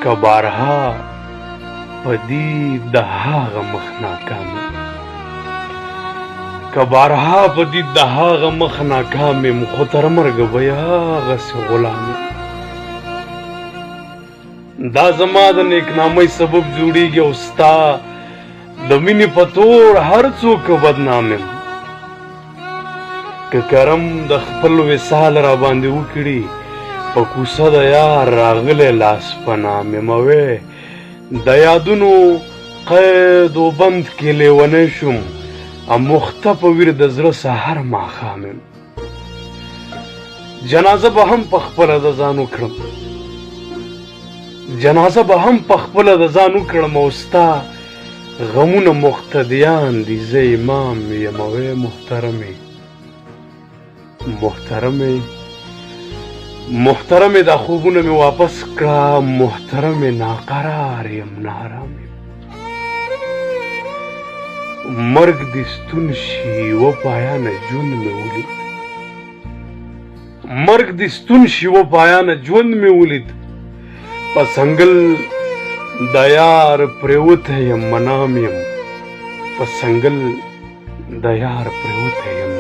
که بارها په دې د هغه مخ ناکام یم، که بارها په دې د هغه مخ ناکام یم، خو تر مرګه به یې هغسې غلام یم. دا زما د نیکنامۍ سبب جوړېږي او ستا د مینې په تور هر څوک بدنام یم. که کرم د خپل وصال را باندې وکړي، په کوڅه د یار راغلی لاس په نام یم. د یادونو قید و بند کې لیونی شوم، مخته په ویر د زړه سهار ماښام یم. جنازه به هم په خپله د ځان وکړم، جنازه به هم په خپله د ځان وکړم، او ستا غمونه مقتدیان دي، زه امام یم. محترمې محترمې دا خوبونه مې واپس کړه، محترمې ناقرار یم، نارام یم. مرګ دې ستون شي و پایانه ژوند مې ولید، مرګ دې ستون شي و پایانه ژوند مې ولید. په څنګل د یار پرېوتی یم، منام یم، په څنګل د یار پرېوتی یم،